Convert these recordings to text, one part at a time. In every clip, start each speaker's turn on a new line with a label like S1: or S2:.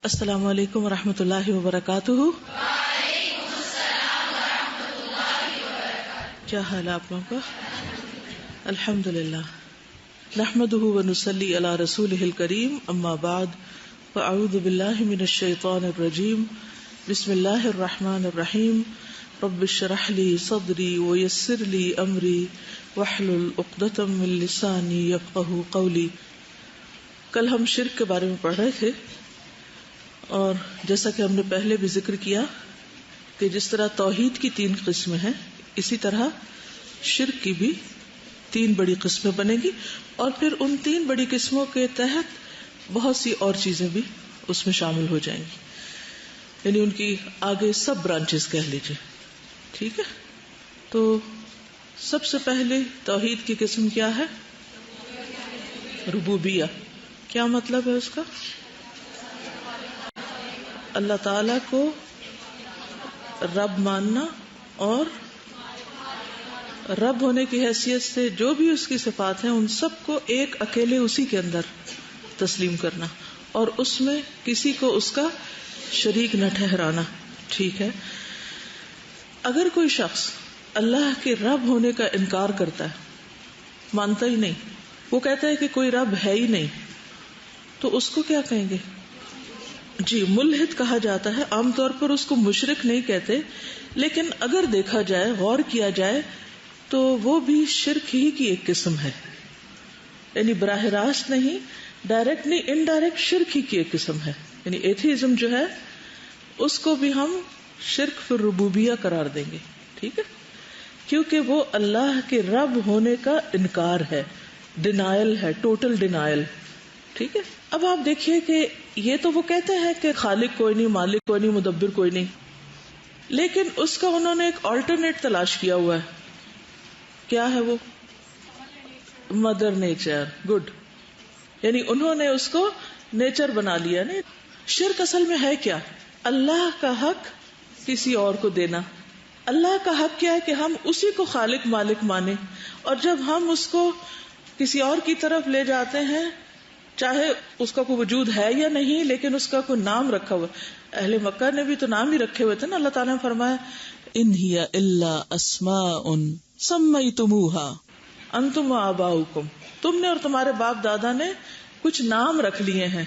S1: السلام علیکم ورحمۃ اللہ وبرکاتہ.
S2: وعلیکم السلام ورحمۃ اللہ وبرکاتہ.
S1: کیا حال ہے آپ لوگوں کا؟ الحمد للہ. نحمده ونصلی علی رسولہ الکریم. اما بعد فاعوذ باللہ من الشیطان الرجیم. بسم اللہ الرحمن الرحیم. رب اشرح لی صدری ویسر لی امری واحلل عقدۃ من لسانی یفقہوا قولی. کل ہم شرک کے بارے میں پڑھ رہے تھے، اور جیسا کہ ہم نے پہلے بھی ذکر کیا کہ جس طرح توحید کی 3 قسمیں ہیں، اسی طرح شرک کی بھی 3 بڑی قسمیں بنے گی، اور پھر ان 3 بڑی قسموں کے تحت بہت سی اور چیزیں بھی اس میں شامل ہو جائیں گی، یعنی ان کی آگے سب برانچز کہہ لیجیے. ٹھیک ہے؟ تو سب سے پہلے توحید کی قسم کیا ہے؟ ربوبیہ. کیا مطلب ہے اس کا؟ اللہ تعالی کو رب ماننا، اور رب ہونے کی حیثیت سے جو بھی اس کی صفات ہیں ان سب کو ایک اکیلے اسی کے اندر تسلیم کرنا، اور اس میں کسی کو اس کا شریک نہ ٹھہرانا. ٹھیک ہے؟ اگر کوئی شخص اللہ کے رب ہونے کا انکار کرتا ہے، مانتا ہی نہیں، وہ کہتا ہے کہ کوئی رب ہے ہی نہیں، تو اس کو کیا کہیں گے؟ جی، ملحد کہا جاتا ہے. عام طور پر اس کو مشرک نہیں کہتے، لیکن اگر دیکھا جائے، غور کیا جائے، تو وہ بھی شرک ہی کی ایک قسم ہے. یعنی براہ راست نہیں، ڈائریکٹ نہیں، انڈائریکٹ شرک ہی کی ایک قسم ہے. یعنی ایتھیزم جو ہے اس کو بھی ہم شرک فی الربوبیہ قرار دیں گے. ٹھیک ہے؟ کیونکہ وہ اللہ کے رب ہونے کا انکار ہے، ڈینائل ہے، ٹوٹل ڈینائل. ٹھیک ہے؟ اب آپ دیکھیے کہ یہ تو وہ کہتے ہیں کہ خالق کوئی نہیں، مالک کوئی نہیں، مدبر کوئی نہیں، لیکن اس کا انہوں نے ایک آلٹرنیٹ تلاش کیا ہوا ہے. کیا ہے وہ؟ Mother nature. گڈ. یعنی انہوں نے اس کو نیچر بنا لیا. نہیں، شرک اصل میں ہے کیا؟ اللہ کا حق کسی اور کو دینا. اللہ کا حق کیا ہے کہ ہم اسی کو خالق مالک مانیں، اور جب ہم اس کو کسی اور کی طرف لے جاتے ہیں، چاہے اس کا کوئی وجود ہے یا نہیں، لیکن اس کا کوئی نام رکھا ہوا. اہل مکہ نے بھی تو نام ہی رکھے ہوئے تھے نا. اللہ تعالیٰ نے فرمایا ان ہی الا اسماء سمیتموها انتم وآباؤکم. تم نے اور تمہارے باپ دادا نے کچھ نام رکھ لیے ہیں.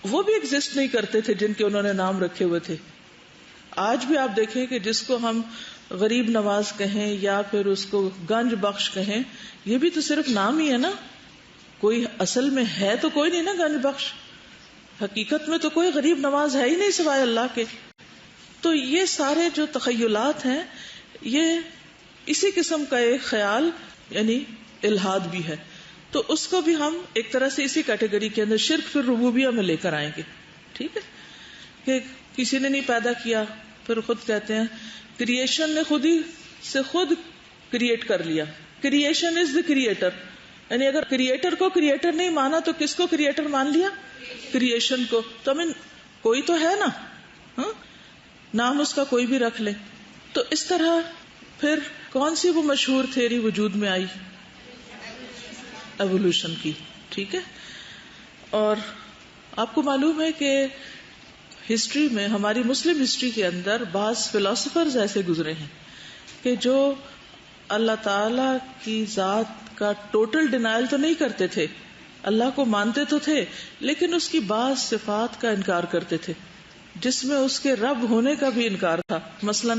S1: وہ بھی ایگزسٹ نہیں کرتے تھے جن کے انہوں نے نام رکھے ہوئے تھے. آج بھی آپ دیکھیں کہ جس کو ہم غریب نواز کہیں یا پھر اس کو گنج بخش کہیں، یہ بھی تو صرف نام ہی ہے نا. کوئی اصل میں ہے تو کوئی نہیں نا گنج بخش. حقیقت میں تو کوئی غریب نواز ہے ہی نہیں سوائے اللہ کے. تو یہ سارے جو تخیلات ہیں، یہ اسی قسم کا ایک خیال، یعنی الہاد بھی ہے. تو اس کو بھی ہم ایک طرح سے اسی کیٹیگری کے اندر شرک فی الربوبیہ میں لے کر آئیں گے. ٹھیک ہے؟ کہ کسی نے نہیں پیدا کیا، پھر خود کہتے ہیں کریشن نے خود ہی سے خود کریٹ کر لیا. Creation is the creator. یعنی اگر کریٹر کو کریٹر نہیں مانا تو کس کو کریٹر مان لیا؟ کریشن کو. تو کوئی تو ہے نا، نام اس کا کوئی بھی رکھ لے. تو اس طرح پھر کون سی وہ مشہور تھیوری وجود میں آئی؟ ایوولوشن کی. ٹھیک ہے؟ اور آپ کو معلوم ہے کہ ہسٹری میں، ہماری مسلم ہسٹری کے اندر بعض فلاسفرز ایسے گزرے ہیں کہ جو اللہ تعالی کی ذات کا ٹوٹل ڈینائل تو نہیں کرتے تھے، اللہ کو مانتے تو تھے، لیکن اس کی بعض صفات کا انکار کرتے تھے، جس میں اس کے رب ہونے کا بھی انکار تھا. مثلا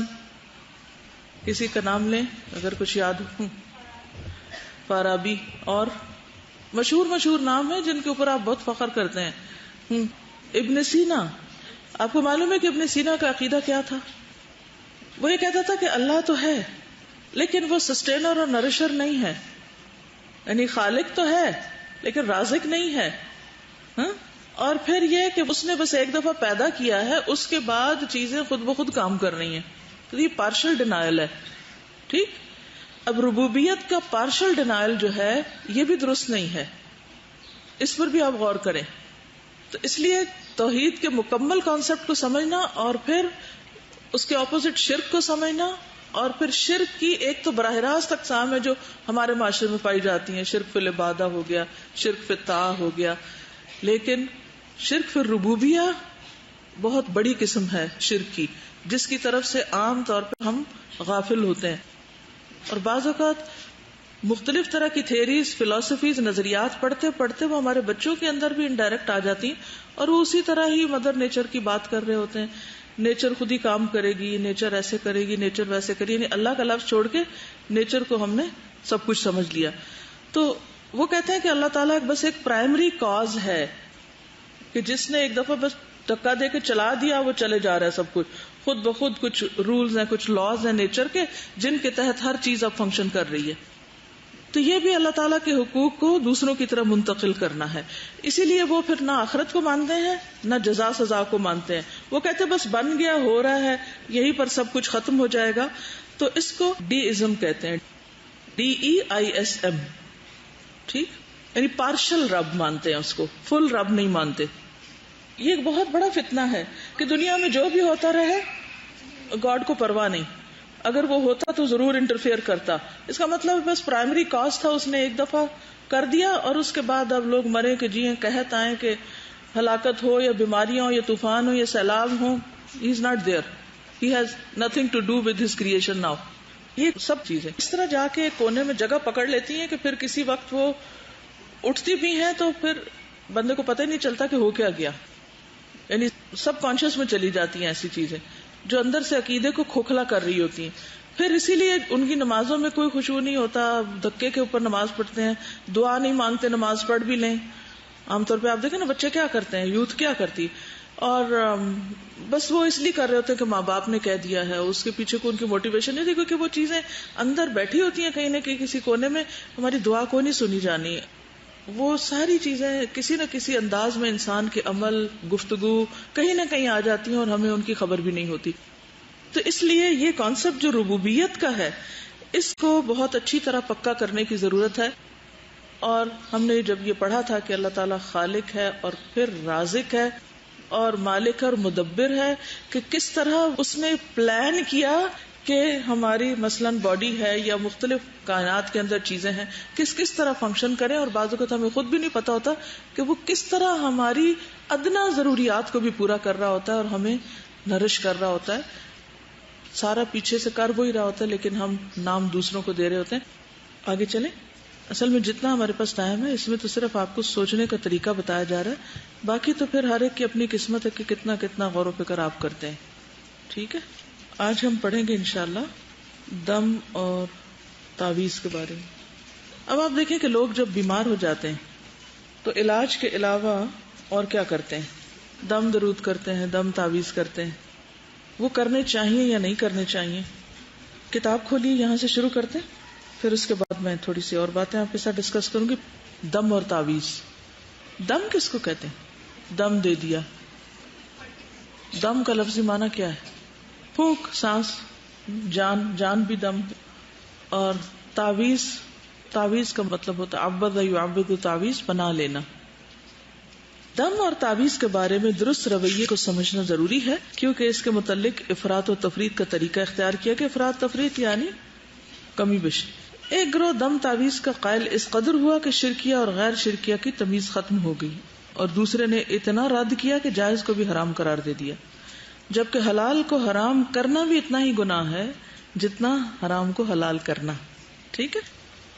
S1: کسی کا نام لیں اگر کچھ یاد ہو. فارابی، اور مشہور نام ہے جن کے اوپر آپ بہت فخر کرتے ہیں. ابن سینا. آپ کو معلوم ہے کہ ابن سینا کا عقیدہ کیا تھا؟ وہ یہ کہتا تھا کہ اللہ تو ہے، لیکن وہ سسٹینر اور نرشر نہیں ہے. یعنی خالق تو ہے لیکن رازق نہیں ہے. اور پھر یہ کہ اس نے بس ایک دفعہ پیدا کیا ہے، اس کے بعد چیزیں خود بخود کام کر رہی ہیں. تو یہ پارشل ڈینائل ہے. ٹھیک؟ اب ربوبیت کا پارشل ڈینائل جو ہے یہ بھی درست نہیں ہے. اس پر بھی آپ غور کریں. تو اس لیے توحید کے مکمل کانسیپٹ کو سمجھنا، اور پھر اس کے اپوزٹ شرک کو سمجھنا، اور پھر شرک کی ایک تو براہ راست اقسام ہے جو ہمارے معاشرے میں پائی جاتی ہیں. شرک فی العبادہ ہو گیا، شرک فی الطاعہ ہو گیا، لیکن شرک فی الربوبیہ بہت بڑی قسم ہے شرک کی، جس کی طرف سے عام طور پہ ہم غافل ہوتے ہیں، اور بعض اوقات مختلف طرح کی تھیریز، فلسفیز، نظریات پڑھتے پڑھتے وہ ہمارے بچوں کے اندر بھی انڈائریکٹ آ جاتی ہیں، اور وہ اسی طرح ہی مدر نیچر کی بات کر رہے ہوتے ہیں، نیچر خود ہی کام کرے گی، نیچر ایسے کرے گی، نیچر ویسے کرے گی، یعنی اللہ کا لفظ چھوڑ کے نیچر کو ہم نے سب کچھ سمجھ لیا. تو وہ کہتے ہیں کہ اللہ تعالیٰ بس ایک پرائمری کاز ہے کہ جس نے ایک دفعہ بس دھکا دے کے چلا دیا، وہ چلے جا رہا ہے سب کچھ خود بخود. کچھ رولز ہیں، کچھ لاز ہیں نیچر کے، جن کے تحت ہر چیز اب فنکشن کر رہی ہے. تو یہ بھی اللہ تعالیٰ کے حقوق کو دوسروں کی طرف منتقل کرنا ہے. اسی لیے وہ پھر نہ آخرت کو مانتے ہیں نہ جزا سزا کو مانتے ہیں. وہ کہتے ہیں بس بن گیا، ہو رہا ہے، یہی پر سب کچھ ختم ہو جائے گا. تو اس کو ڈی ازم کہتے ہیں، DEISM. ٹھیک، یعنی پارشل رب مانتے ہیں اس کو، فل رب نہیں مانتے. یہ ایک بہت بڑا فتنہ ہے کہ دنیا میں جو بھی ہوتا رہے گاڈ کو پرواہ نہیں. اگر وہ ہوتا تو ضرور انٹرفیئر کرتا. اس کا مطلب بس پرائمری کاز تھا، اس نے ایک دفعہ کر دیا، اور اس کے بعد اب لوگ مرے کہ جیئیں، قحط آئیں، کہ ہلاکت ہو یا بیماریاں ہو یا طوفان ہو یا سیلاب ہو. He is not there, he has nothing to do with his creation now. یہ سب چیزیں اس طرح جا کے کونے میں جگہ پکڑ لیتی ہیں کہ پھر کسی وقت وہ اٹھتی بھی ہیں تو پھر بندے کو پتہ ہی نہیں چلتا کہ ہو کیا گیا. یعنی سب کانشیس میں چلی جاتی ہیں ایسی چیزیں جو اندر سے عقیدے کو کھوکھلا کر رہی ہوتی ہیں. پھر اسی لیے ان کی نمازوں میں کوئی خشوع نہیں ہوتا، دھکے کے اوپر نماز پڑھتے ہیں، دعا نہیں مانگتے، نماز پڑھ بھی لیں. عام طور پہ آپ دیکھیں نا بچے کیا کرتے ہیں، یوتھ کیا کرتی، اور بس وہ اس لیے کر رہے ہوتے ہیں کہ ماں باپ نے کہہ دیا ہے. اس کے پیچھے کو ان کی موٹیویشن نہیں تھی، کیونکہ وہ چیزیں اندر بیٹھی ہوتی ہیں کہیں نہ کہیں کسی کونے میں. ہماری دعا کو نہیں سنی جانی. وہ ساری چیزیں کسی نہ کسی انداز میں انسان کے عمل، گفتگو کہیں نہ کہیں آ جاتی ہیں اور ہمیں ان کی خبر بھی نہیں ہوتی. تو اس لیے یہ کانسیپٹ جو ربوبیت کا ہے، اس کو بہت اچھی طرح پکا کرنے کی ضرورت ہے. اور ہم نے جب یہ پڑھا تھا کہ اللہ تعالیٰ خالق ہے اور پھر رازق ہے اور مالک اور مدبر ہے، کہ کس طرح اس نے پلان کیا کہ ہماری مثلاً باڈی ہے یا مختلف کائنات کے اندر چیزیں ہیں کس کس طرح فنکشن کریں. اور بعض اوقات ہمیں خود بھی نہیں پتا ہوتا کہ وہ کس طرح ہماری ادنا ضروریات کو بھی پورا کر رہا ہوتا ہے اور ہمیں نرش کر رہا ہوتا ہے. سارا پیچھے سے کر وہی رہا ہوتا ہے، لیکن ہم نام دوسروں کو دے رہے ہوتے ہیں. آگے چلیں. اصل میں جتنا ہمارے پاس ٹائم ہے اس میں تو صرف آپ کو سوچنے کا طریقہ بتایا جا رہا ہے، باقی تو پھر ہر ایک کی اپنی قسمت ہے کہ کتنا کتنا غور و فکر آپ کرتے ہیں. ٹھیک ہے، آج ہم پڑھیں گے انشاءاللہ دم اور تعویذ کے بارے میں. اب آپ دیکھیں کہ لوگ جب بیمار ہو جاتے ہیں تو علاج کے علاوہ اور کیا کرتے ہیں؟ دم درود کرتے ہیں، دم تعویذ کرتے ہیں. وہ کرنے چاہیے یا نہیں کرنے چاہیے؟ کتاب کھولیے، یہاں سے شروع کرتے ہیں، پھر اس کے بعد میں تھوڑی سی اور باتیں آپ کے ساتھ ڈسکس کروں گی. دم اور تعویذ. دم کس کو کہتے ہیں؟ دم دے دیا. دم کا لفظی معنی کیا ہے؟ پھونک، سانس، جان. جان بھی دم. اور تعویذ، تعویذ کا مطلب ہوتا ہے عبد یعبد، تعویذ پناہ لینا. دم اور تعویذ کے بارے میں درست رویے کو سمجھنا ضروری ہے، کیونکہ اس کے متعلق افراط و تفریط کا طریقہ اختیار کیا کہ افراط تفریط یعنی کمی بیشی. ایک گروہ دم تعویذ کا قائل اس قدر ہوا کہ شرکیہ اور غیر شرکیہ کی تمیز ختم ہو گئی، اور دوسرے نے اتنا رد کیا کہ جائز کو بھی حرام قرار دے دیا، جبکہ حلال کو حرام کرنا بھی اتنا ہی گناہ ہے جتنا حرام کو حلال کرنا. ٹھیک ہے،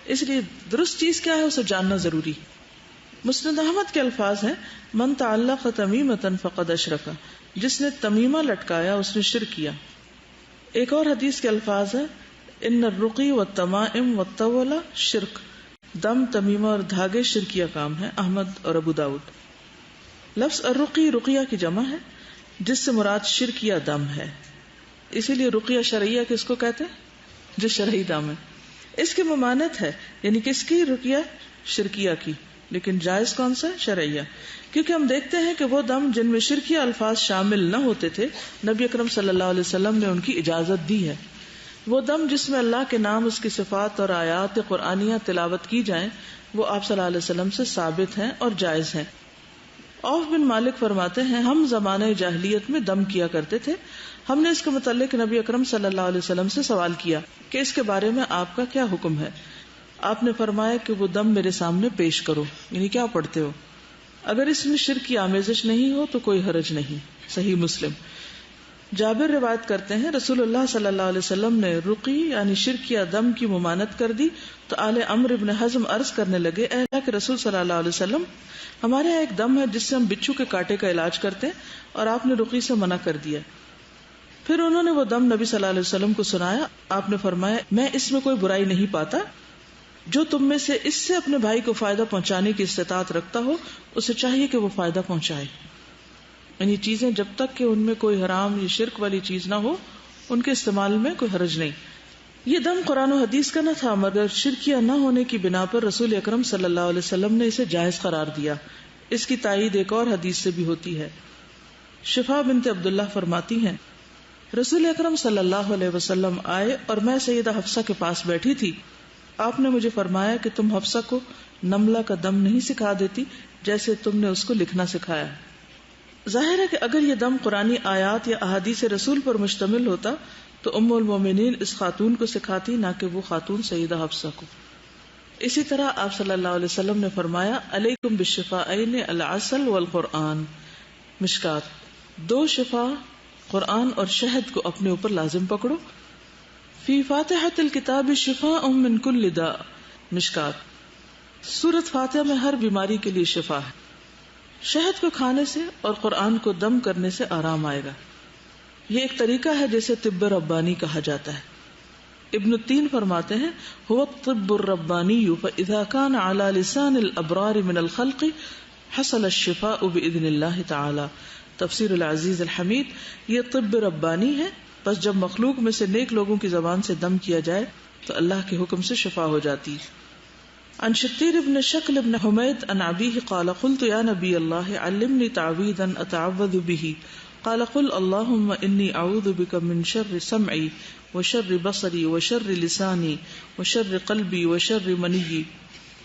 S1: اس لیے درست چیز کیا ہے اسے جاننا ضروری. مسند احمد کے الفاظ ہیں من تعلق تمیمۃ فقد اشرک، جس نے تمیمہ لٹکایا اس نے شرک کیا. ایک اور حدیث کے الفاظ ہیں ان الرقی والتمائم والطول شرک، دم، تمیمہ اور دھاگے شرکیہ کام ہے. احمد اور ابو داؤد. لفظ الرقی رقیہ کی جمع ہے جس سے مراد شرکیہ دم ہے، اسی لیے رقیہ شرعیہ کس کو کہتے ہیں؟ جو شرعی دم ہے. اس کی ممانت ہے، یعنی کس کی؟ رقیہ شرکیہ کی. لیکن جائز کون سا ہے؟ شرعیہ. کیونکہ ہم دیکھتے ہیں کہ وہ دم جن میں شرکیہ الفاظ شامل نہ ہوتے تھے نبی اکرم صلی اللہ علیہ وسلم نے ان کی اجازت دی ہے. وہ دم جس میں اللہ کے نام، اس کی صفات اور آیات قرآنیہ تلاوت کی جائیں وہ آپ صلی اللہ علیہ وسلم سے ثابت ہیں اور جائز ہیں. عوف بن مالک فرماتے ہیں ہم زمانہ جاہلیت میں دم کیا کرتے تھے. ہم نے اس کے متعلق نبی اکرم صلی اللہ علیہ وسلم سے سوال کیا کہ اس کے بارے میں آپ کا کیا حکم ہے. آپ نے فرمایا کہ وہ دم میرے سامنے پیش کرو، یعنی کیا پڑھتے ہو؟ اگر اس میں شرک کی آمیزش نہیں ہو تو کوئی حرج نہیں. صحیح مسلم. جابر روایت کرتے ہیں رسول اللہ صلی اللہ علیہ وسلم نے رقی یعنی شرک یا دم کی ممانعت کر دی تو آل عمرو بن حزم عرض کرنے لگے اے اللہ کے رسول صلی اللہ علیہ وسلم ہمارے یہاں ایک دم ہے جس سے ہم بچھو کے کانٹے کا علاج کرتے ہیں اور آپ نے رقی سے منع کر دیا. پھر انہوں نے وہ دم نبی صلی اللہ علیہ وسلم کو سنایا. آپ نے فرمایا میں اس میں کوئی برائی نہیں پاتا, جو تم میں سے اس سے اپنے بھائی کو فائدہ پہنچانے کی استطاعت رکھتا ہو اسے چاہیے کہ وہ فائدہ پہنچائے. یعنی چیزیں جب تک کہ ان میں کوئی حرام یا شرک والی چیز نہ ہو ان کے استعمال میں کوئی حرج نہیں. یہ دم قرآن و حدیث کا نہ تھا مگر شرکیہ نہ ہونے کی بنا پر رسول اکرم صلی اللہ علیہ وسلم نے اسے جائز قرار دیا. اس کی تائید ایک اور حدیث سے بھی ہوتی ہے. شفا بنت عبداللہ فرماتی ہیں رسول اکرم صلی اللہ علیہ وسلم آئے اور میں سیدہ حفصہ کے پاس بیٹھی تھی. آپ نے مجھے فرمایا کہ تم حفصہ کو نملہ کا دم نہیں سکھا دیتی جیسے تم نے اس کو لکھنا سکھایا. ظاہر ہے کہ اگر یہ دم قرآنی آیات یا احادیث رسول پر مشتمل ہوتا تو ام المومنین اس خاتون کو سکھاتی نہ کہ وہ خاتون سیدہ حفصہ کو. اسی طرح آپ صلی اللہ علیہ وسلم نے فرمایا علیکم بالشفاءین العسل والقرآن. مشکات. 2 شفا قرآن اور شہد کو اپنے اوپر لازم پکڑو. فی فاتحۃ الکتاب شفاء من کل داء. مشکات. سورۃ فاتحہ میں ہر بیماری کے لیے شفا ہے. شہد کو کھانے سے اور قرآن کو دم کرنے سے آرام آئے گا. یہ ایک طریقہ ہے جسے طب ربانی کہا جاتا ہے. ابن التین فرماتے ہیں هو الطب الربانی فاذا كان على لسان الابرار من الخلق حصل الشفاء باذن اللہ تعالی. تفسیر العزیز الحمید. یہ طب ربانی ہے بس جب مخلوق میں سے نیک لوگوں کی زبان سے دم کیا جائے تو اللہ کے حکم سے شفا ہو جاتی. عن شتیر ابن شکل ابن حمید عن ابیہ قال قلت یا نبی اللہ علمنی تعویذا اتعوذ به قال قل اللهم انی اعوذ بک من شر سمعی وشر بصری وشر لسانی وشر قلبی وشر منی.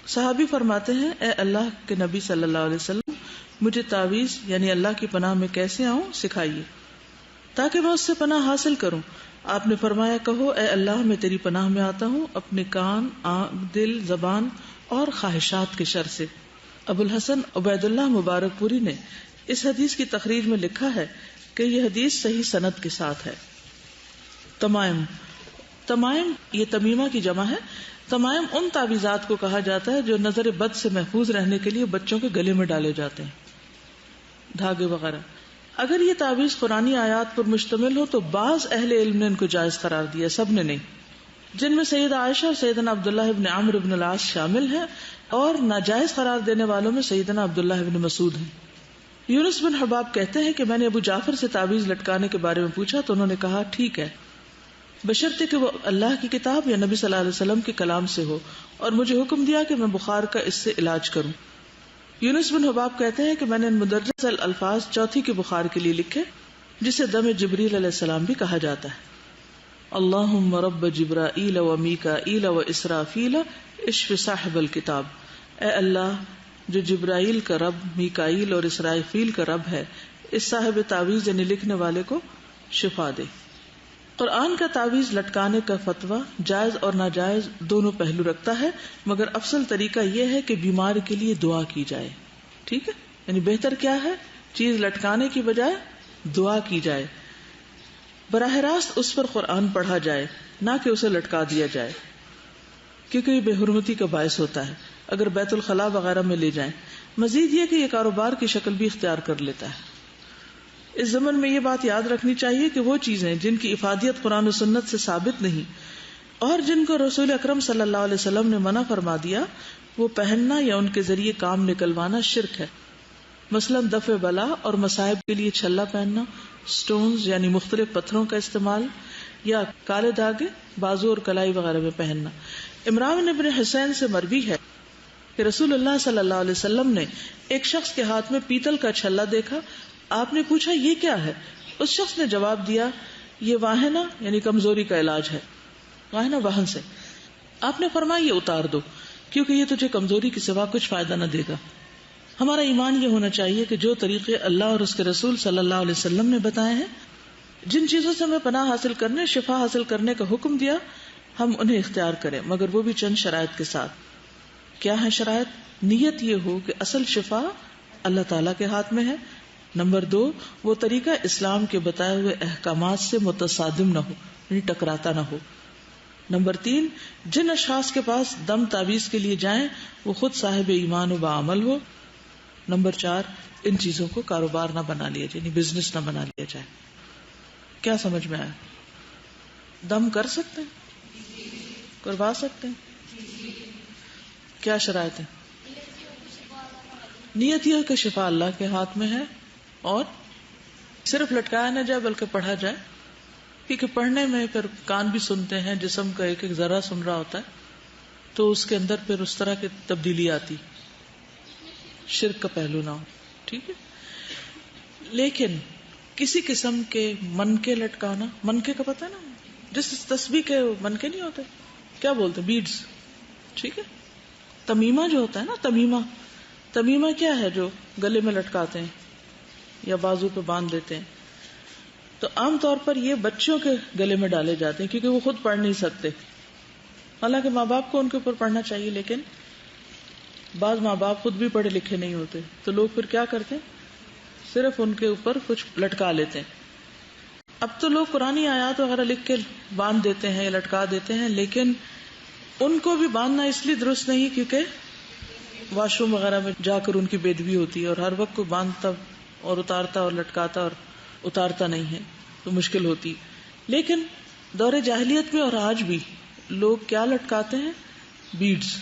S1: صحابی فرماتے ہیں اے اللہ کے نبی صلی اللہ علیہ وسلم مجھے تعویذ یعنی اللہ کی پناہ میں کیسے آؤں سکھائیے تاکہ میں اس سے پناہ حاصل کروں. آپ نے فرمایا کہو اے اللہ میں تیری پناہ میں آتا ہوں اپنے کان آنکھ دل زبان اور خواہشات کے شر سے. ابو الحسن عبید اللہ مبارک پوری نے اس حدیث کی تخریج میں لکھا ہے کہ یہ حدیث صحیح سند کے ساتھ ہے. تمائم. تمائم یہ تمیمہ کی جمع ہے. تمائم ان تعویذات کو کہا جاتا ہے جو نظر بد سے محفوظ رہنے کے لیے بچوں کے گلے میں ڈالے جاتے ہیں, دھاگے وغیرہ. اگر یہ تعویذ قرآنی آیات پر مشتمل ہو تو بعض اہل علم نے ان کو جائز قرار دیا, سب نے نہیں, جن میں سیدہ عائشہ اور سیدنا عبداللہ ابن عمرو ابن العاص شامل ہیں, اور ناجائز قرار دینے والوں میں سیدنا عبداللہ ابن مسعود ہیں. یونس بن حباب کہتے ہیں کہ میں نے ابو جعفر سے تعویذ لٹکانے کے بارے میں پوچھا تو انہوں نے کہا ٹھیک ہے بشرطے کہ وہ اللہ کی کتاب یا نبی صلی اللہ علیہ وسلم کے کلام سے ہو, اور مجھے حکم دیا کہ میں بخار کا اس سے علاج کروں. یونس بن حباب کہتے ہیں کہ میں نے مدرج الفاظ چوتھی کے بخار کے لیے لکھے جسے دم جبریل علیہ السلام بھی کہا جاتا ہے. اللہم رب جبرائیل و میکائیل و اسرافیل اشف صاحب الکتاب. اے اللہ جو جبرائیل کا رب, میکائیل اور اسرافیل کا رب ہے, اس صاحب تعویذ یعنی لکھنے والے کو شفا دے. قرآن کا تعویذ لٹکانے کا فتویٰ جائز اور ناجائز دونوں پہلو رکھتا ہے, مگر افضل طریقہ یہ ہے کہ بیمار کے لیے دعا کی جائے. ٹھیک ہے, یعنی بہتر کیا ہے, چیز لٹکانے کی بجائے دعا کی جائے, براہ راست اس پر قرآن پڑھا جائے نہ کہ اسے لٹکا دیا جائے, کیونکہ یہ بے حرمتی کا باعث ہوتا ہے اگر بیت الخلاء وغیرہ میں لے جائیں. مزید یہ کہ یہ کاروبار کی شکل بھی اختیار کر لیتا ہے. اس زمن میں یہ بات یاد رکھنی چاہیے کہ وہ چیزیں جن کی افادیت قرآن و سنت سے ثابت نہیں اور جن کو رسول اکرم صلی اللہ علیہ وسلم نے منع فرما دیا, وہ پہننا یا ان کے ذریعے کام نکلوانا شرک ہے. مثلا دفع بلا اور مصائب کے لیے چھلا پہننا, سٹونز یعنی مختلف پتھروں کا استعمال, یا کالے دھاگے بازو اور کلائی وغیرہ میں پہننا. عمران بن حسین سے مروی ہے کہ رسول اللہ صلی اللہ علیہ وسلم نے ایک شخص کے ہاتھ میں پیتل کا چھلا دیکھا. آپ نے پوچھا یہ کیا ہے؟ اس شخص نے جواب دیا یہ واہنہ یعنی کمزوری کا علاج ہے. واہنہ واہن سے. آپ نے فرمایا یہ اتار دو کیونکہ یہ تجھے کمزوری کے سوا کچھ فائدہ نہ دے گا. ہمارا ایمان یہ ہونا چاہیے کہ جو طریقے اللہ اور اس کے رسول صلی اللہ علیہ وسلم نے بتائے ہیں, جن چیزوں سے ہمیں پناہ حاصل کرنے, شفا حاصل کرنے کا حکم دیا, ہم انہیں اختیار کریں, مگر وہ بھی چند شرائط کے ساتھ. کیا ہے شرائط؟ نیت یہ ہو کہ اصل شفا اللہ تعالیٰ کے ہاتھ میں ہے. نمبر 2، وہ طریقہ اسلام کے بتائے ہوئے احکامات سے متصادم نہ ہو، یعنی ٹکراتا نہ ہو. نمبر 3، جن اشخاص کے پاس دم تعویذ کے لیے جائیں وہ خود صاحب ایمان و باعمل ہو. نمبر 4، ان چیزوں کو کاروبار نہ بنا لیا جائے، یعنی بزنس نہ بنا لیا جائے. کیا سمجھ میں آیا؟ دم کر سکتے ہیں، کروا سکتے ہیں، کیا شرائط ہے؟ نیت یہ کہ شفا اللہ کے ہاتھ میں ہے، اور صرف لٹکایا نہ جائے بلکہ پڑھا جائے، کیونکہ پڑھنے میں پھر کان بھی سنتے ہیں، جسم کا ایک ایک ذرہ سن رہا ہوتا ہے، تو اس کے اندر پھر اس طرح کی تبدیلی آتی، شرک کا پہلو نہ ہو. ٹھیک ہے. لیکن کسی قسم کے منکے لٹکانا، منکے کا پتہ ہے نا، جس تسبیح کے منکے نہیں ہوتے، کیا بولتے، بیڈز. ٹھیک ہے. تمیمہ جو ہوتا ہے نا، تمیمہ کیا ہے جو گلے میں لٹکاتے ہیں یا بازو پہ باندھ دیتے ہیں، تو عام طور پر یہ بچوں کے گلے میں ڈالے جاتے ہیں کیونکہ وہ خود پڑھ نہیں سکتے. حالانکہ ماں باپ کو ان کے اوپر پڑھنا چاہیے، لیکن بعض ماں باپ خود بھی پڑھے لکھے نہیں ہوتے، تو لوگ پھر کیا کرتے ہیں، صرف ان کے اوپر کچھ لٹکا لیتے ہیں. اب تو لوگ قرآنی آیات وغیرہ لکھ کے باندھ دیتے ہیں یا لٹکا دیتے ہیں، لیکن ان کو بھی باندھنا اس لیے درست نہیں کیونکہ واش روم وغیرہ میں جا کر ان کی بے ادبی ہوتی ہے، اور ہر وقت کو باندھتا اور اتارتا اور لٹکاتا اور اتارتا نہیں ہے تو مشکل ہوتی. لیکن دور جاہلیت میں اور آج بھی لوگ کیا لٹکاتے ہیں، بیڈز.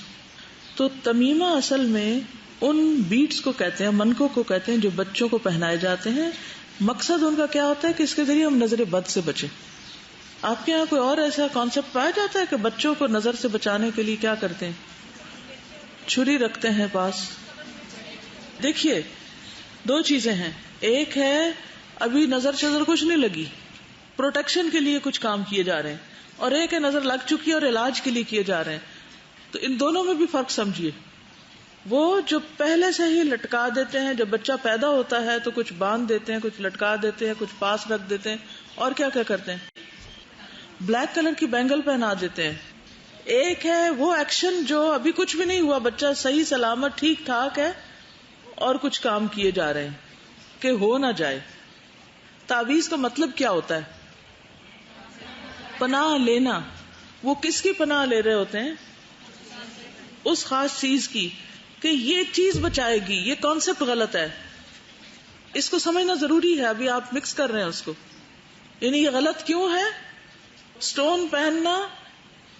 S1: تو تمیمہ اصل میں ان بیڈز کو کہتے ہیں، منکوں کو کہتے ہیں جو بچوں کو پہنائے جاتے ہیں. مقصد ان کا کیا ہوتا ہے کہ اس کے ذریعے ہم نظر بد سے بچیں. آپ کے یہاں کوئی اور ایسا کانسیپٹ پایا جاتا ہے کہ بچوں کو نظر سے بچانے کے لیے کیا کرتے ہیں، چھری رکھتے ہیں پاس؟ دیکھیے 2 چیزیں ہیں، ایک ہے ابھی نظر شظر کچھ نہیں لگی، پروٹیکشن کے لیے کچھ کام کیے جا رہے ہیں، اور ایک ہے نظر لگ چکی ہے اور علاج کے لیے کیے جا رہے ہیں. تو ان دونوں میں بھی فرق سمجھیے. وہ جو پہلے سے ہی لٹکا دیتے ہیں، جب بچہ پیدا ہوتا ہے تو کچھ باندھ دیتے ہیں، کچھ لٹکا دیتے ہیں، کچھ پاس رکھ دیتے ہیں، اور کیا کیا کرتے ہیں، بلیک کلر کی بینگل پہنا دیتے ہیں. ایک ہے وہ ایکشن جو ابھی کچھ بھی نہیں ہوا، بچہ صحیح سلامت ٹھیک ٹھاک ہے اور کچھ کام کیے جا رہے ہیں کہ ہو نہ جائے. تعویذ کا مطلب کیا ہوتا ہے، پناہ لینا. وہ کس کی پناہ لے رہے ہوتے ہیں، اس خاص چیز کی، کہ یہ چیز بچائے گی. یہ کانسیپٹ غلط ہے، اس کو سمجھنا ضروری ہے. ابھی آپ مکس کر رہے ہیں اس کو، یعنی یہ غلط کیوں ہے. سٹون پہننا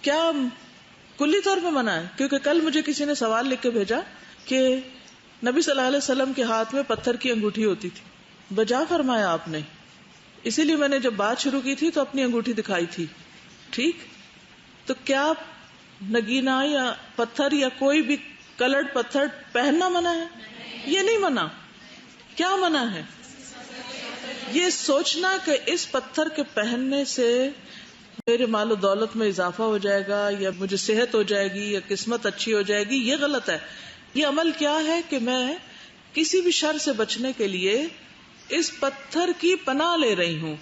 S1: کیا کلی طور پہ منع ہے؟ کیونکہ کل مجھے کسی نے سوال لکھ کے بھیجا کہ نبی صلی اللہ علیہ وسلم کے ہاتھ میں پتھر کی انگوٹھی ہوتی تھی، بجا فرمایا آپ نے. اسی لیے میں نے جب بات شروع کی تھی تو اپنی انگوٹھی دکھائی تھی. ٹھیک، تو کیا نگینا یا پتھر یا کوئی بھی کلرڈ پتھر پہننا منع ہے؟ یہ نہیں منع. کیا منع ہے؟ یہ سوچنا کہ اس پتھر کے پہننے سے میرے مال و دولت میں اضافہ ہو جائے گا، یا مجھے صحت ہو جائے گی، یا قسمت اچھی ہو جائے گی. یہ غلط ہے. یہ عمل کیا ہے کہ میں کسی بھی شر سے بچنے کے لیے اس پتھر کی پناہ لے رہی ہوں،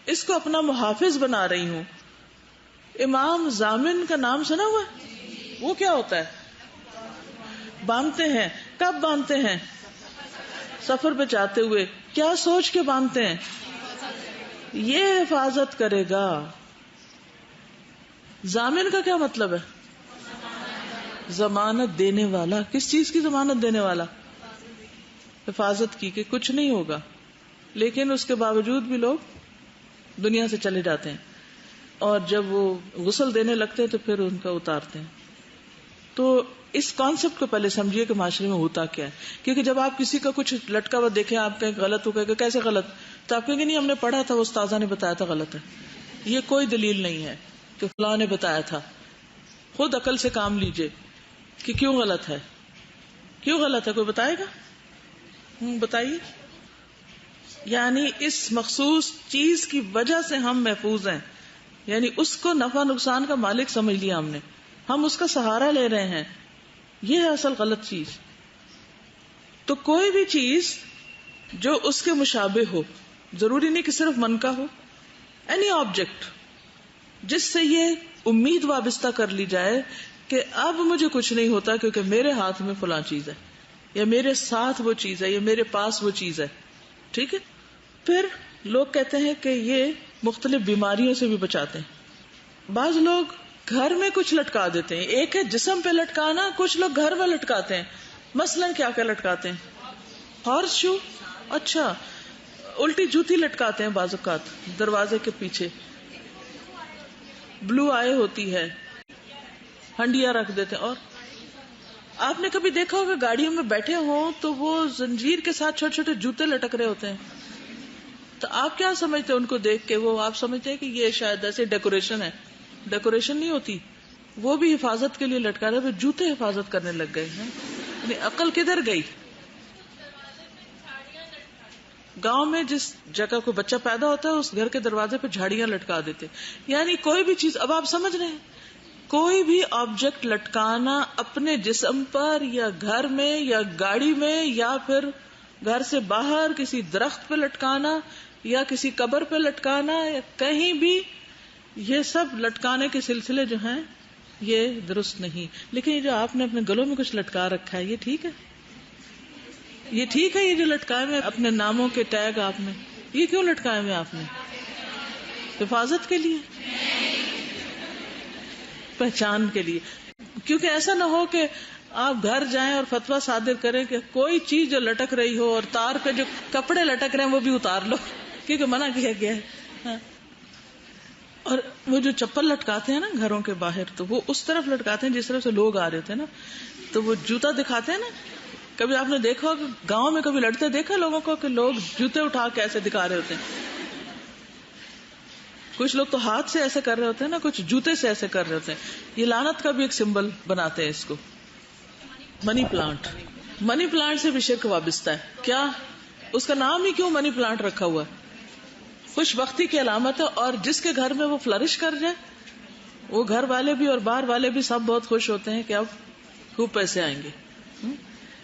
S1: اس کو اپنا محافظ بنا رہی ہوں. امام زامن کا نام سنا ہوا ہے؟ وہ کیا ہوتا ہے، باندھتے ہیں. کب باندھتے ہیں؟ سفر پہ جاتے ہوئے. کیا سوچ کے باندھتے ہیں؟ یہ حفاظت کرے گا. ضامن کا کیا مطلب ہے؟ ضمانت دینے والا. کس چیز کی ضمانت دینے والا؟ حفاظت کی، کہ کچھ نہیں ہوگا. لیکن اس کے باوجود بھی لوگ دنیا سے چلے جاتے ہیں، اور جب وہ غسل دینے لگتے ہیں تو پھر ان کا اتارتے ہیں. تو اس کانسیپٹ کو پہلے سمجھیے کہ معاشرے میں ہوتا کیا ہے. کیونکہ جب آپ کسی کا کچھ لٹکا ہوا دیکھیں، آپ کہیں غلط ہو گئے، کیسے غلط، تو آپ کہیں گے نہیں ہم نے پڑھا تھا، وہ استاذہ نے بتایا تھا غلط ہے. یہ کوئی دلیل نہیں ہے کہ فلاں نے بتایا تھا. خود عقل سے کام لیجئے کہ کیوں غلط ہے، کیوں غلط ہے. کوئی بتائے گا؟ بتائیے. یعنی اس مخصوص چیز کی وجہ سے ہم محفوظ ہیں، یعنی اس کو نفع نقصان کا مالک سمجھ لیا ہم نے، ہم اس کا سہارا لے رہے ہیں. یہ ہے اصل غلط چیز. تو کوئی بھی چیز جو اس کے مشابہ ہو، ضروری نہیں کہ صرف من کا ہو، اینی آبجیکٹ جس سے یہ امید وابستہ کر لی جائے کہ اب مجھے کچھ نہیں ہوتا کیونکہ میرے ہاتھ میں فلاں چیز ہے. یا میرے ساتھ وہ چیز ہے، یا میرے پاس وہ چیز ہے. ٹھیک ہے. پھر لوگ کہتے ہیں کہ یہ مختلف بیماریوں سے بھی بچاتے ہیں. بعض لوگ گھر میں کچھ لٹکا دیتے ہیں. ایک ہے جسم پہ لٹکانا، کچھ لوگ گھر میں لٹکاتے ہیں. مثلا کیا کیا لٹکاتے ہیں؟ ہارس شو. اچھا، الٹی جوتی لٹکاتے ہیں بعض اوقات دروازے کے پیچھے. بلو آئے ہوتی ہے، ہنڈیاں رکھ دیتے ہیں. اور آپ نے کبھی دیکھا ہوگا گاڑیوں میں بیٹھے ہوں تو وہ زنجیر کے ساتھ چھوٹے چھوٹے جوتے لٹک رہے ہوتے ہیں. تو آپ کیا سمجھتے ہیں ان کو دیکھ کے؟ وہ آپ سمجھتے ہیں کہ یہ شاید ایسے ڈیکوریشن ہے. ڈیکوریشن نہیں ہوتی، وہ بھی حفاظت کے لیے لٹکا رہے. جوتے حفاظت کرنے لگ گئے ہیں. یعنی عقل کدھر گئی؟ گاؤں میں جس جگہ کو بچہ پیدا ہوتا ہے اس گھر کے دروازے پہ جھاڑیاں لٹکا دیتے. یعنی کوئی بھی چیز، اب آپ سمجھ رہے ہیں، کوئی بھی آبجیکٹ لٹکانا اپنے جسم پر یا گھر میں یا گاڑی میں یا پھر گھر سے باہر کسی درخت پہ لٹکانا یا کسی قبر پہ لٹکانا یا کہیں بھی، یہ سب لٹکانے کے سلسلے جو ہیں یہ درست نہیں. لیکن یہ جو آپ نے اپنے گلوں میں کچھ لٹکا رکھا ہے، یہ ٹھیک ہے؟ یہ ٹھیک ہے؟ یہ جو لٹکائے ہوئے اپنے ناموں کے ٹیگ آپ نے، یہ کیوں لٹکائے ہوئے آپ نے؟ حفاظت کے لیے؟ پہچان کے لیے. کیونکہ ایسا نہ ہو کہ آپ گھر جائیں اور فتویٰ صادر کریں کہ کوئی چیز جو لٹک رہی ہو اور تار پہ جو کپڑے لٹک رہے ہیں وہ بھی اتار لو، کیونکہ منع کیا گیا ہے. ہاں. اور وہ جو چپل لٹکاتے ہیں نا گھروں کے باہر، تو وہ اس طرف لٹکاتے ہیں جس طرف سے لوگ آ رہے تھے نا، تو وہ جوتا دکھاتے ہیں نا. کبھی آپ نے دیکھا ہو کہ گاؤں میں کبھی لڑتے دیکھا لوگوں کو کہ لوگ جوتے اٹھا کے ایسے دکھا رہے ہوتے ہیں. کچھ لوگ تو ہاتھ سے ایسے کر رہے ہوتے ہیں نا، کچھ جوتے سے ایسے کر رہے ہوتے ہیں. یہ لعنت کا بھی ایک سمبل بناتے ہیں اس کو. منی پلانٹ، منی پلانٹ سے بھی شرک وابستہ ہے. کیا اس کا نام ہی کیوں منی پلانٹ رکھا ہوا ہے؟ خوش بختی کی علامت ہے، اور جس کے گھر میں وہ فلرش کر جائے وہ گھر والے بھی اور باہر والے بھی سب بہت خوش ہوتے ہیں کہ اب خوب پیسے آئیں گے.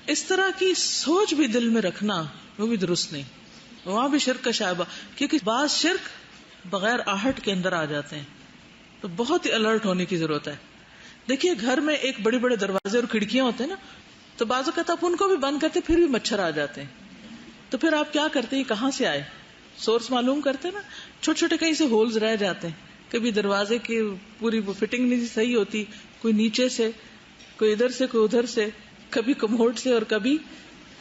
S1: اس طرح کی سوچ بھی دل میں رکھنا وہ بھی درست نہیں. وہاں بھی شرک کا شائبہ، کیونکہ بعض شرک بغیر آہٹ کے اندر آ جاتے ہیں، تو بہت ہی الرٹ ہونے کی ضرورت ہے. دیکھیے گھر میں ایک بڑے بڑے دروازے اور کھڑکیاں ہوتے ہیں نا، تو بعض اوقات آپ ان کو بھی بند کرتے پھر بھی مچھر آ جاتے ہیں. تو پھر آپ کیا کرتے ہیں؟ کہاں سے آئے؟ سورس معلوم کرتے نا. چھوٹے چھوٹے کہیں سے ہولز رہ جاتے ہیں. کبھی دروازے کی پوری وہ فٹنگ نہیں صحیح ہوتی، کوئی نیچے سے، کوئی ادھر سے، کوئی ادھر سے، کبھی کموڈ سے، اور کبھی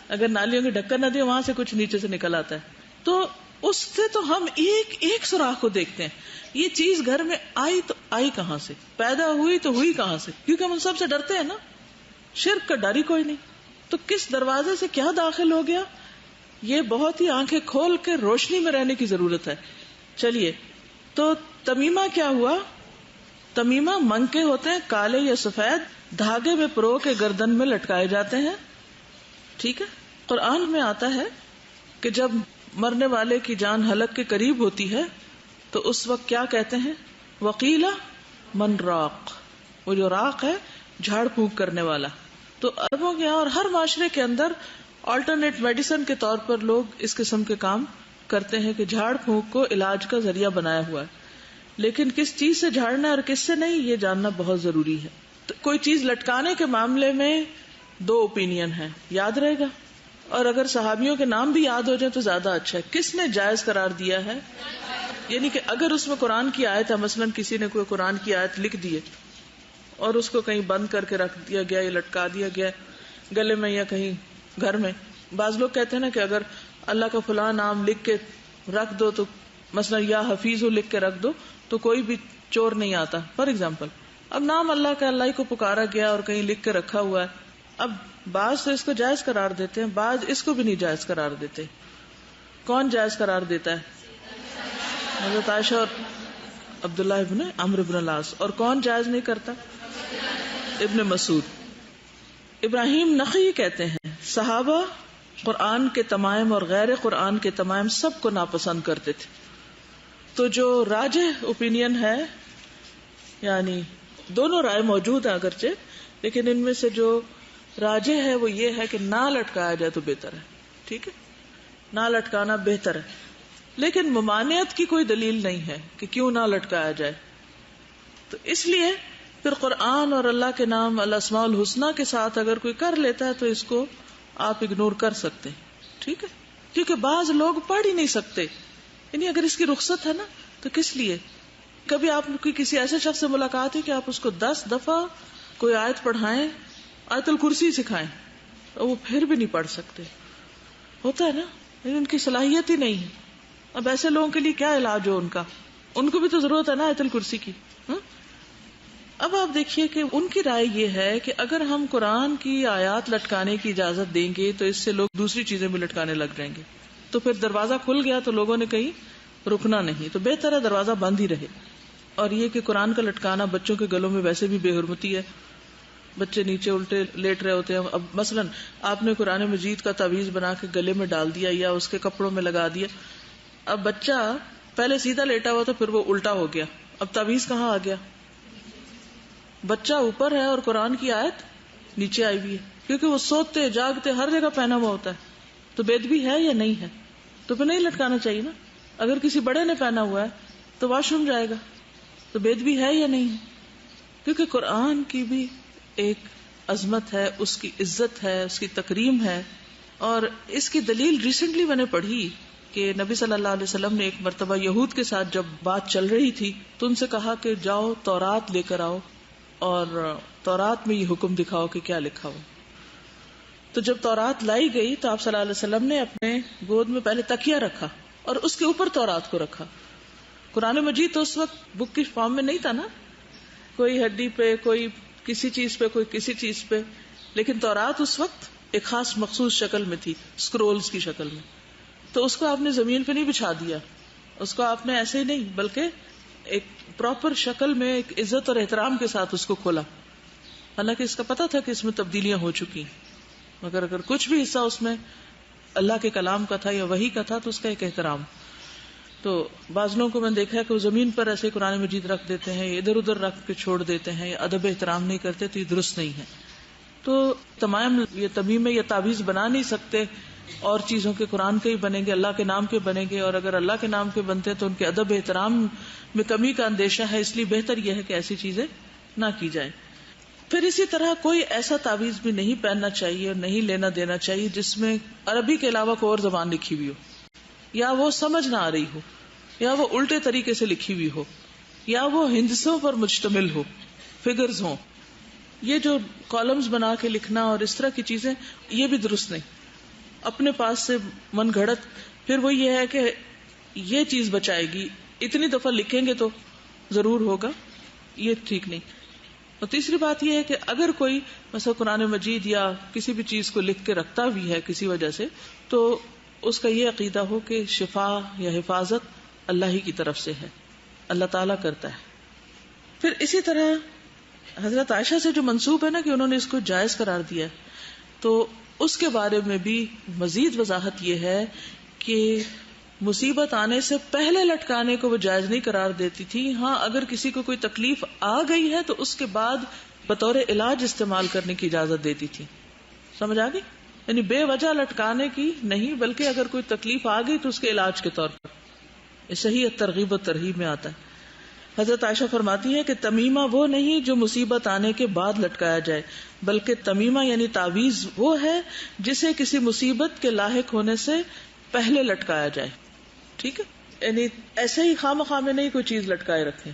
S1: اگر نالیوں کی ڈھکن نہ دے وہاں سے کچھ نیچے سے نکل آتا ہے. تو اس سے تو ہم ایک ایک سوراخ کو دیکھتے ہیں. یہ چیز گھر میں آئی تو آئی کہاں سے، پیدا ہوئی تو ہوئی کہاں سے؟ کیونکہ ہم ان سب سے ڈرتے ہیں نا. شرک کا ڈر ہی کوئی نہیں. تو کس دروازے سے کیا داخل ہو گیا، یہ بہت ہی آنکھیں کھول کے روشنی میں رہنے کی ضرورت ہے. چلیے، تو تمیمہ کیا ہوا؟ تمیمہ منکے ہوتے ہیں کالے یا سفید، دھاگے میں پرو کے گردن میں لٹکائے جاتے ہیں. ٹھیک ہے. قرآن میں آتا ہے کہ جب مرنے والے کی جان حلق کے قریب ہوتی ہے تو اس وقت کیا کہتے ہیں؟ وقیلا من راق. وہ جو راق ہے جھاڑ پھونک کرنے والا. تو عربوں کے یہاں اور ہر معاشرے کے اندر آلٹرنیٹ میڈیسن کے طور پر لوگ اس قسم کے کام کرتے ہیں کہ جھاڑ پھونک کو علاج کا ذریعہ بنایا ہوا ہے. لیکن کس چیز سے جھاڑنا اور کس سے نہیں، یہ جاننا بہت ضروری ہے. تو کوئی چیز لٹکانے کے معاملے میں 2 اوپینین ہیں، یاد رہے گا. اور اگر صحابیوں کے نام بھی یاد ہو جائیں تو زیادہ اچھا ہے. کس نے جائز قرار دیا ہے؟ یعنی کہ اگر اس میں قرآن کی آیت ہے، مثلاً کسی نے کوئی قرآن کی آیت لکھ دی اور اس کو کہیں بند کر کے رکھ دیا گیا یا لٹکا دیا گیا گلے میں یا کہیں گھر میں. بعض لوگ کہتے ہیں نا کہ اگر اللہ کا فلاں نام لکھ کے رکھ دو تو مثلا یا حفیظ لکھ کے رکھ دو تو کوئی بھی چور نہیں آتا، فار ایگزامپل. اب نام اللہ کا اللہ ہی کو پکارا گیا اور کہیں لکھ کے رکھا ہوا ہے. اب بعض تو اس کو جائز قرار دیتے ہیں، بعض اس کو بھی نہیں جائز قرار دیتے. کون جائز قرار دیتا ہے؟ حضرت عائشہ اور عبداللہ ابن عمرو ابن العاص. اور کون جائز نہیں کرتا؟ ابن مسعود. ابراہیم نخعی کہتے ہیں صحابہ قرآن کے تمائم اور غیر قرآن کے تمائم سب کو ناپسند کرتے تھے. تو جو راجح اوپینین ہے، یعنی دونوں رائے موجود ہیں اگرچہ، لیکن ان میں سے جو راجح ہے وہ یہ ہے کہ نہ لٹکایا جائے تو بہتر ہے. ٹھیک ہے، نہ لٹکانا بہتر ہے. لیکن ممانعت کی کوئی دلیل نہیں ہے کہ کیوں نہ لٹکایا جائے. تو اس لیے پھر قرآن اور اللہ کے نام الاسماء الحسنی کے ساتھ اگر کوئی کر لیتا ہے تو اس کو آپ اگنور کر سکتے ہیں، ٹھیک ہے، کیونکہ بعض لوگ پڑھ ہی نہیں سکتے، یعنی اگر اس کی رخصت ہے نا تو کس لیے؟ کبھی آپ کی کسی ایسے شخص سے ملاقات ہے کہ آپ اس کو 10 دفعہ کوئی آیت پڑھائیں، آیت الکرسی سکھائیں، وہ پھر بھی نہیں پڑھ سکتے، ہوتا ہے نا، لیکن ان کی صلاحیت ہی نہیں ہے. اب ایسے لوگوں کے لیے کیا علاج ہو؟ ان کو بھی تو ضرورت ہے نا آیت الکرسی کی. اب آپ دیکھیے کہ ان کی رائے یہ ہے کہ اگر ہم قرآن کی آیات لٹکانے کی اجازت دیں گے تو اس سے لوگ دوسری چیزیں بھی لٹکانے لگ جائیں گے، تو پھر دروازہ کھل گیا تو لوگوں نے کہیں رکنا نہیں، تو بہتر ہے دروازہ بند ہی رہے. اور یہ کہ قرآن کا لٹکانا بچوں کے گلوں میں ویسے بھی بے حرمتی ہے، بچے نیچے الٹے لیٹ رہے ہوتے ہیں. اب مثلا آپ نے قرآن مجید کا تعویذ بنا کے گلے میں ڈال دیا یا اس کے کپڑوں میں لگا دیا، اب بچہ پہلے سیدھا لیٹا ہوا تھا پھر وہ الٹا ہو گیا، اب تعویذ کہاں آ گیا؟ بچہ اوپر ہے اور قرآن کی آیت نیچے آئی ہوئی ہے، کیونکہ وہ سوتے جاگتے ہر جگہ پہنا ہوا ہوتا ہے. تو بید بھی ہے یا نہیں ہے؟ تو پھر نہیں لٹکانا چاہیے نا. اگر کسی بڑے نے پہنا ہوا ہے تو واش روم جائے گا، تو بید بھی ہے یا نہیں ہے؟ کیونکہ قرآن کی بھی ایک عظمت ہے، اس کی عزت ہے، اس کی تکریم ہے. اور اس کی دلیل ریسنٹلی میں نے پڑھی کہ نبی صلی اللہ علیہ وسلم نے ایک مرتبہ یہود کے ساتھ جب بات چل رہی تھی تو ان سے کہا کہ جاؤ تورات لے کر آؤ اور تورات میں یہ حکم دکھاؤ کہ کیا لکھا ہو. تو جب تورات لائی گئی تو آپ صلی اللہ علیہ وسلم نے اپنے گود میں پہلے تکیہ رکھا اور اس کے اوپر تورات کو رکھا. قرآن مجید تو اس وقت بک کی فارم میں نہیں تھا نا، کوئی ہڈی پہ، کوئی کسی چیز پہ، کوئی کسی چیز پہ، لیکن تورات اس وقت ایک خاص مخصوص شکل میں تھی، سکرولز کی شکل میں. تو اس کو آپ نے زمین پہ نہیں بچھا دیا، اس کو آپ نے ایسے ہی نہیں بلکہ ایک پراپر شکل میں ایک عزت اور احترام کے ساتھ اس کو کھولا. حالانکہ اس کا پتا تھا کہ اس میں تبدیلیاں ہو چکی، مگر اگر کچھ بھی حصہ اس میں اللہ کے کلام کا تھا یا وحی کا تھا تو اس کا ایک احترام. تو بعض لوگوں کو میں نے دیکھا ہے کہ وہ زمین پر ایسے قرآن مجید رکھ دیتے ہیں، ادھر ادھر رکھ کے چھوڑ دیتے ہیں، یا ادب احترام نہیں کرتے، تو یہ درست نہیں ہے. تو تمام یہ تمیمیں یا تعویذ بنا نہیں سکتے، اور چیزوں کے قرآن کے ہی بنیں گے، اللہ کے نام کے بنیں گے، اور اگر اللہ کے نام کے بنتے ہیں تو ان کے ادب احترام میں کمی کا اندیشہ ہے، اس لیے بہتر یہ ہے کہ ایسی چیزیں نہ کی جائیں. پھر اسی طرح کوئی ایسا تعویذ بھی نہیں پہننا چاہیے اور نہیں لینا دینا چاہیے جس میں عربی کے علاوہ کوئی اور زبان لکھی ہوئی ہو، یا وہ سمجھ نہ آ رہی ہو، یا وہ الٹے طریقے سے لکھی ہوئی ہو، یا وہ ہندسوں پر مشتمل ہو، فگرز ہوں. یہ جو کالمز بنا کے لکھنا اور اس طرح کی چیزیں، یہ بھی درست نہیں. اپنے پاس سے من گھڑت، پھر وہ یہ ہے کہ یہ چیز بچائے گی، اتنی دفعہ لکھیں گے تو ضرور ہوگا، یہ ٹھیک نہیں. اور تیسری بات یہ ہے کہ اگر کوئی مثلا قرآن مجید یا کسی بھی چیز کو لکھ کے رکھتا بھی ہے کسی وجہ سے، تو اس کا یہ عقیدہ ہو کہ شفا یا حفاظت اللہ ہی کی طرف سے ہے، اللہ تعالیٰ کرتا ہے. پھر اسی طرح حضرت عائشہ سے جو منسوب ہے نا کہ انہوں نے اس کو جائز قرار دیا، تو اس کے بارے میں بھی مزید وضاحت یہ ہے کہ مصیبت آنے سے پہلے لٹکانے کو وہ جائز نہیں قرار دیتی تھی. ہاں اگر کسی کو کوئی تکلیف آ گئی ہے تو اس کے بعد بطور علاج استعمال کرنے کی اجازت دیتی تھی. سمجھ آ گئی؟ یعنی بے وجہ لٹکانے کی نہیں، بلکہ اگر کوئی تکلیف آ گئی تو اس کے علاج کے طور پر. صحیح ترغیب و ترہیب میں آتا ہے. حضرت عائشہ فرماتی ہے کہ تمیمہ وہ نہیں جو مصیبت آنے کے بعد لٹکایا جائے، بلکہ تمیمہ یعنی تعویذ وہ ہے جسے کسی مصیبت کے لاحق ہونے سے پہلے لٹکایا جائے. ٹھیک ہے، یعنی ایسے ہی خواہ مخواہ میں نہیں کوئی چیز لٹکائے رکھیں.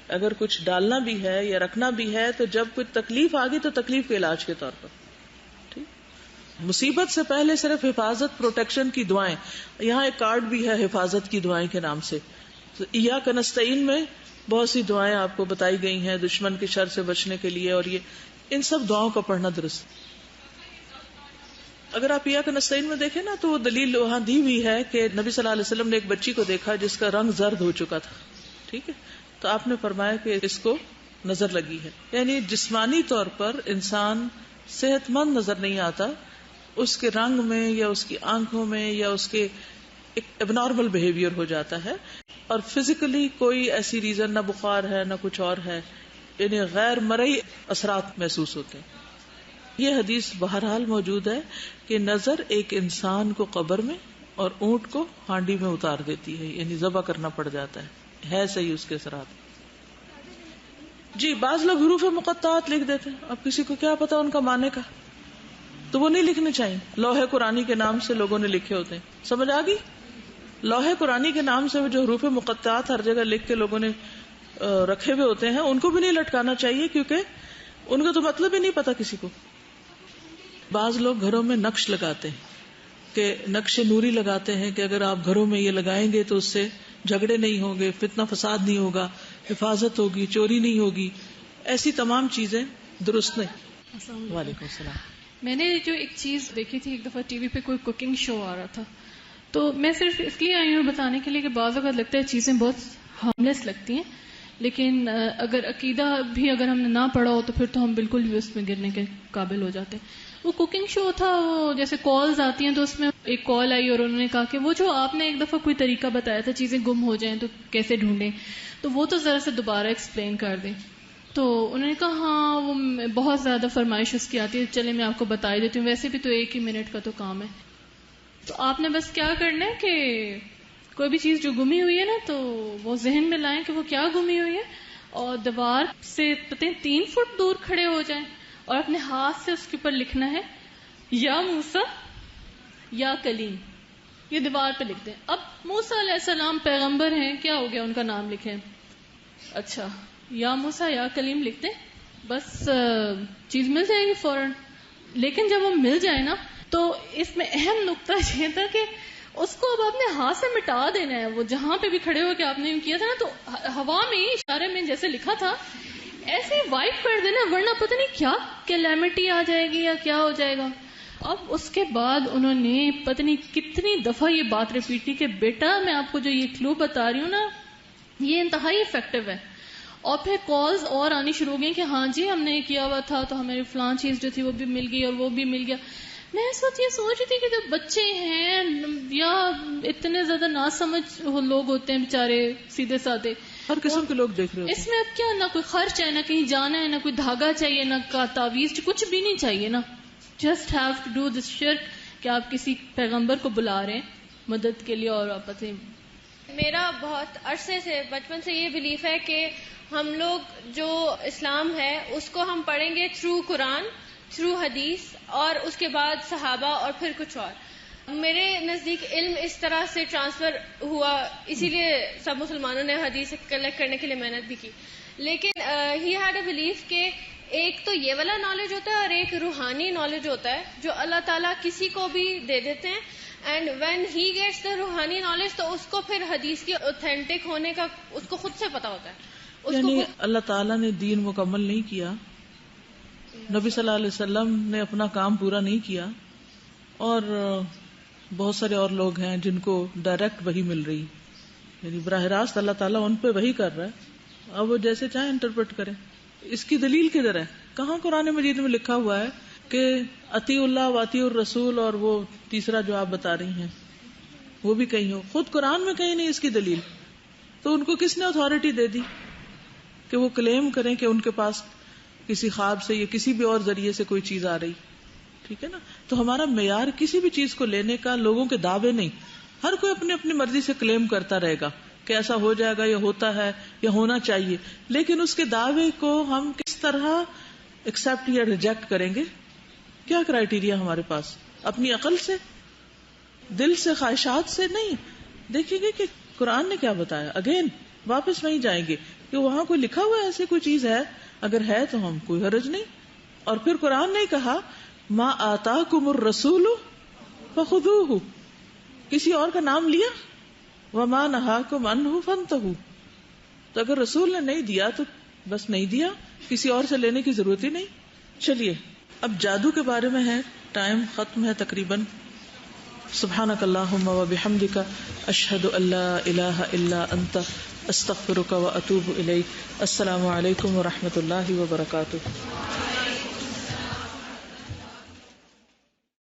S1: اگر کچھ ڈالنا بھی ہے یا رکھنا بھی ہے تو جب کوئی تکلیف آ گئی تو تکلیف کے علاج کے طور پر. ٹھیک، مصیبت سے پہلے صرف حفاظت، پروٹیکشن کی دعائیں. یہاں ایک کارڈ بھی ہے حفاظت کی دعائیں کے نام سے. ایاک نستعین میں بہت سی دعائیں آپ کو بتائی گئی ہیں دشمن کی شر سے بچنے کے لیے، اور یہ ان سب دعاؤں کا پڑھنا درست. اگر آپ ایاک نستعین میں دیکھیں نا تو وہ دلیل وہاں دی ہوئی ہے کہ نبی صلی اللہ علیہ وسلم نے ایک بچی کو دیکھا جس کا رنگ زرد ہو چکا تھا. ٹھیک ہے، تو آپ نے فرمایا کہ اس کو نظر لگی ہے. یعنی جسمانی طور پر انسان صحت مند نظر نہیں آتا، اس کے رنگ میں یا اس کی آنکھوں میں یا اس کے ایک اب نارمل بہیویئر ہو جاتا ہے، اور فزیکلی کوئی ایسی ریزن نہ بخار ہے نہ کچھ اور ہے، یعنی غیر مرئی اثرات محسوس ہوتے ہیں. یہ حدیث بہرحال موجود ہے کہ نظر ایک انسان کو قبر میں اور اونٹ کو ہانڈی میں اتار دیتی ہے، یعنی ذبح کرنا پڑ جاتا ہے صحیح اس کے اثرات. جی بعض لوگ حروف مقطعات لکھ دیتے ہیں، اب کسی کو کیا پتا ان کا معنی کا. تو وہ نہیں لکھنے چاہیے. لوح قرآنی کے نام سے لوگوں نے لکھے ہوتے ہیں, سمجھ آ گئی؟ لوح قرآنی کے نام سے جو حروف مقطعات ہر جگہ لکھ کے لوگوں نے رکھے ہوئے ہوتے ہیں, ان کو بھی نہیں لٹکانا چاہیے, کیونکہ ان کا تو مطلب ہی نہیں پتا کسی کو. بعض لوگ گھروں میں نقش لگاتے ہیں کہ نقش نوری لگاتے ہیں کہ اگر آپ گھروں میں یہ لگائیں گے تو اس سے جھگڑے نہیں ہوں گے, فتنہ فساد نہیں ہوگا, حفاظت ہوگی, چوری نہیں ہوگی. ایسی تمام چیزیں درست نہیں. وعلیکم السلام.
S3: میں نے جو ایک چیز دیکھی تھی, ایک دفعہ ٹی وی پہ کوئی کوکنگ شو آ رہا تھا, تو میں صرف اس لیے آئی ہوں بتانے کے لیے کہ بعض اوقات لگتا ہے چیزیں بہت ہارملیس لگتی ہیں, لیکن اگر عقیدہ بھی اگر ہم نے نہ پڑھا ہو تو پھر تو ہم بالکل بھی اس میں گرنے کے قابل ہو جاتے ہیں. وہ کوکنگ شو تھا, وہ جیسے کالز آتی ہیں تو اس میں ایک کال آئی اور انہوں نے کہا کہ وہ جو آپ نے ایک دفعہ کوئی طریقہ بتایا تھا چیزیں گم ہو جائیں تو کیسے ڈھونڈیں, تو وہ تو ذرا سے دوبارہ ایکسپلین کر دیں. تو انہوں نے کہا ہاں وہ بہت زیادہ فرمائش اس کی آتی ہے, چلے میں آپ کو بتا ہی دیتی ہوں, ویسے بھی تو 1 ہی منٹ کا تو کام ہے. تو آپ نے بس کیا کرنا ہے کہ کوئی بھی چیز جو گمی ہوئی ہے نا تو وہ ذہن میں لائیں کہ وہ کیا گمی ہوئی ہے, اور دیوار سے پتہ 3 فٹ دور کھڑے ہو جائیں اور اپنے ہاتھ سے اس کے اوپر لکھنا ہے یا موسیٰ یا کلیم, یہ دیوار پہ لکھ دیں. اب موسیٰ علیہ السلام پیغمبر ہیں, کیا ہو گیا ان کا نام لکھیں, اچھا یا موسیٰ یا کلیم لکھ دیں, بس چیز مل جائے گی فوراً. لیکن جب وہ مل جائے نا تو اس میں اہم نقطہ یہ تھا کہ اس کو اب اپنے ہاتھ سے مٹا دینا ہے. وہ جہاں پہ بھی کھڑے ہو کے آپ نے کیا تھا نا تو ہوا میں اشارے میں جیسے لکھا تھا ایسے ہی وائپ کر دینا, ورنہ پتہ نہیں کیا کیلیمٹی آ جائے گی یا کیا ہو جائے گا. اب اس کے بعد انہوں نے پتہ نہیں کتنی دفعہ یہ بات ریپیٹ کی کہ بیٹا میں آپ کو جو یہ کلو بتا رہی ہوں نا یہ انتہائی افیکٹو ہے. اور پھر کالز اور آنی شروع ہو گئی کہ ہاں جی ہم نے یہ کیا ہوا تھا تو ہماری فلاں چیز جو تھی وہ بھی مل گئی اور وہ بھی مل گیا. میں اس وقت یہ سوچ رہی تھی کہ جو بچے ہیں یا اتنے زیادہ ناسمجھ لوگ ہوتے ہیں بیچارے سیدھے سادے,
S1: ہر قسم کے لوگ دیکھ رہے ہوتے ہیں.
S3: اس میں اب کیا, نہ کوئی خرچ ہے, نہ کہیں جانا ہے, نہ کوئی دھاگا چاہیے, نہ کا تعویذ, کچھ بھی نہیں چاہیے نا. Just have to do this شرک کہ آپ کسی پیغمبر کو بلا رہے ہیں مدد کے لیے. اور آپ
S4: میرا بہت عرصے سے بچپن سے یہ بلیف ہے کہ ہم لوگ جو اسلام ہے اس کو ہم پڑھیں گے تھرو قرآن, تھرو حدیث, اور اس کے بعد صحابہ اور پھر کچھ اور. میرے نزدیک علم اس طرح سے ٹرانسفر ہوا, اسی لیے سب مسلمانوں نے حدیث کلیکٹ کرنے کے لیے محنت بھی کی. لیکن ہی ہیڈ اے بلیف کہ ایک تو یہ والا نالج ہوتا ہے اور ایک روحانی نالج ہوتا ہے جو اللہ تعالیٰ کسی کو بھی دے دیتے ہیں. And when he gets the روحانی نالج تو اس کو پھر حدیث کی اوتھینٹک ہونے کا اس کو خود سے پتا ہوتا ہے.
S1: یعنی اللہ تعالیٰ نے دین مکمل نہیں کیا, نبی صلی اللہ علیہ وسلم نے اپنا کام پورا نہیں کیا, اور بہت سارے اور لوگ ہیں جن کو ڈائریکٹ وحی مل رہی, یعنی براہ راست اللہ تعالیٰ ان پہ وحی کر رہا ہے, اب وہ جیسے چاہیں انٹرپریٹ کریں. اس کی دلیل کدھر ہے؟ کہاں قرآن مجید میں لکھا ہوا ہے کہ اطیع اللہ و اطیع الرسول, اور وہ تیسرا جو آپ بتا رہی ہیں وہ بھی کہیں ہو, خود قرآن میں کہیں نہیں اس کی دلیل. تو ان کو کس نے اتھارٹی دے دی کہ وہ کلیم کریں کہ ان کے پاس کسی خواب سے یا کسی بھی اور ذریعے سے کوئی چیز آ رہی؟ ٹھیک ہے نا. تو ہمارا معیار کسی بھی چیز کو لینے کا لوگوں کے دعوے نہیں, ہر کوئی اپنی اپنی مرضی سے کلیم کرتا رہے گا کہ ایسا ہو جائے گا یا ہوتا ہے یا ہونا چاہیے, لیکن اس کے دعوے کو ہم کس طرح ایکسپٹ یا ریجیکٹ کریں گے؟ کیا کرائیٹیریا ہمارے پاس؟ اپنی عقل سے, دل سے, خواہشات سے نہیں. دیکھیں گے کہ قرآن نے کیا بتایا. اگین واپس وہیں جائیں گے کہ وہاں کوئی لکھا ہوا ہے ایسی کوئی چیز ہے, اگر ہے تو ہم کوئی حرج نہیں. اور پھر قرآن نے کہا ما آتاکم الرسول فخذوہ, کسی اور کا نام لیا, وما نہاکم عنہ فانتہوا. تو اگر رسول نے نہیں دیا تو بس نہیں دیا, کسی اور سے لینے کی ضرورت ہی نہیں. چلیے اب جادو کے بارے میں ہے, ٹائم ختم ہے تقریباً. سبحانک اللہم و بحمدک اشہد ان لا الہ الا انت استغفرک و اتوب الیک. السلام علیکم و رحمۃ اللہ وبرکاتہ.